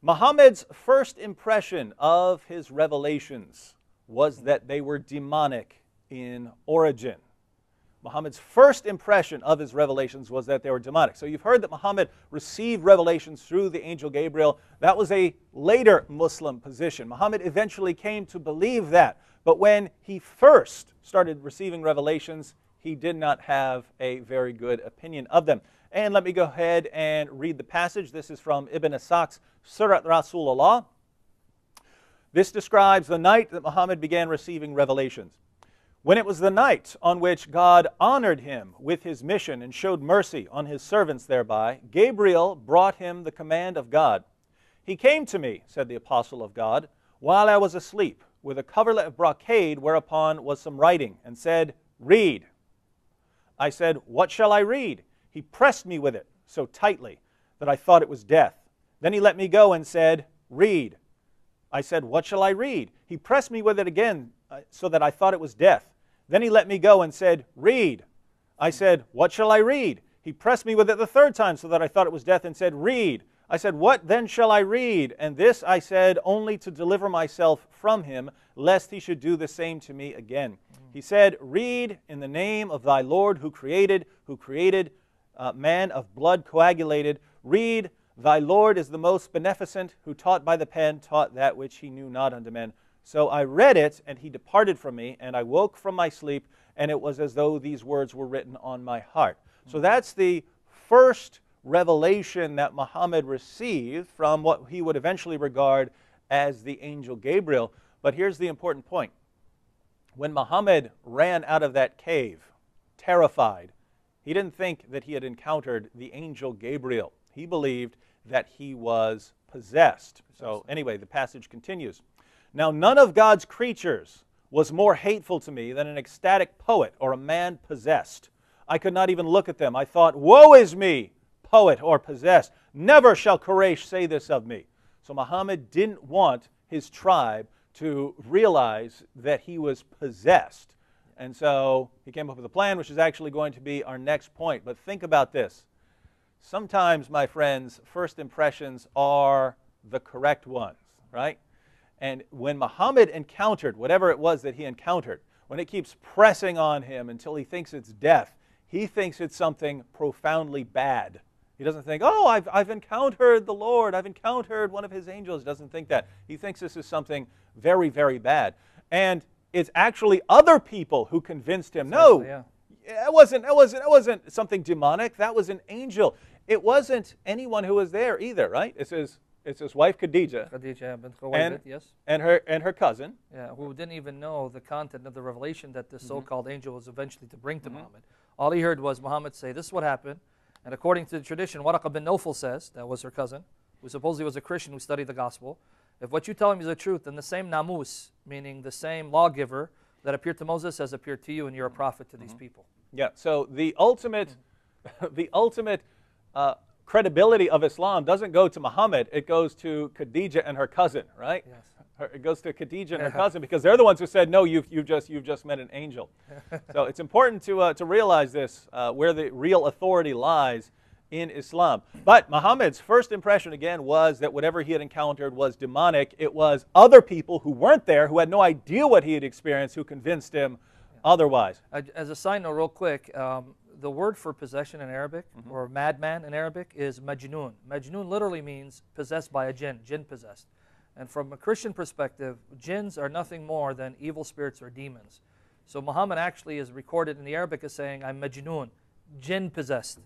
Muhammad's first impression of his revelations was that they were demonic in origin. Muhammad's first impression of his revelations was that they were demonic. So you've heard that Muhammad received revelations through the angel Gabriel. That was a later Muslim position. Muhammad eventually came to believe that. But when he first started receiving revelations, he did not have a very good opinion of them. And let me go ahead and read the passage. This is from Ibn Ishaq's Surat Rasulullah. This describes the night that Muhammad began receiving revelations. When it was the night on which God honored him with his mission and showed mercy on his servants thereby, Gabriel brought him the command of God. He came to me, said the apostle of God, while I was asleep, with a coverlet of brocade whereupon was some writing, and said, "Read." I said, "What shall I read?" He pressed me with it so tightly that I thought it was death. Then he let me go and said, "Read." I said, "What shall I read?" He pressed me with it again so that I thought it was death. Then he let me go and said, "Read." I said, "What shall I read?" He pressed me with it the third time so that I thought it was death and said, "Read." I said, "What then shall I read?" And this I said only to deliver myself from him, lest he should do the same to me again. He said, "Read in the name of thy Lord who created man of blood coagulated. Read, thy Lord is the most beneficent, who taught by the pen, taught that which he knew not unto men." So I read it, and he departed from me, and I woke from my sleep, and it was as though these words were written on my heart. So that's the first revelation that Muhammad received from what he would eventually regard as the angel Gabriel. But here's the important point. When Muhammad ran out of that cave, terrified, he didn't think that he had encountered the angel Gabriel. He believed that he was possessed. So anyway, the passage continues. Now none of God's creatures was more hateful to me than an ecstatic poet or a man possessed. I could not even look at them. I thought, "Woe is me, poet or possessed. Never shall Quraysh say this of me." So Muhammad didn't want his tribe to realize that he was possessed. And so he came up with a plan, which is actually going to be our next point. But think about this. Sometimes, my friends, first impressions are the correct ones, right? And when Muhammad encountered whatever it was that he encountered, when it keeps pressing on him until he thinks it's death, he thinks it's something profoundly bad. He doesn't think, "Oh, I've encountered the Lord, I've encountered one of his angels." He doesn't think that. He thinks this is something very, very bad. And it's actually other people who convinced him, "No, it wasn't something demonic. That was an angel." It wasn't anyone who was there either, right? It's his wife Khadija, bint Khuwaylid, yes, and her cousin, who didn't even know the content of the revelation that this so-called angel was eventually to bring to Muhammad. All he heard was Muhammad say, "This is what happened." And according to the tradition, Waraqah bin Nawfal says, that was her cousin, who supposedly was a Christian who studied the gospel, if what you tell him is the truth, then the same namus, meaning the same lawgiver that appeared to Moses has appeared to you, and you're a prophet to these people. Yeah, so the ultimate credibility of Islam doesn't go to Muhammad, it goes to Khadija and her cousin, right? Yes. It goes to Khadija and her cousin, because they're the ones who said, "No, you've just met an angel." So it's important to realize this, where the real authority lies in Islam. But Muhammad's first impression, again, was that whatever he had encountered was demonic. It was other people who weren't there, who had no idea what he had experienced, who convinced him otherwise. As a side note, real quick, the word for possession in Arabic, or madman in Arabic, is majnoon. Majnoon literally means possessed by a jinn possessed. And from a Christian perspective, jinns are nothing more than evil spirits or demons. So Muhammad actually is recorded in the Arabic as saying, "I'm majnoon," jinn possessed.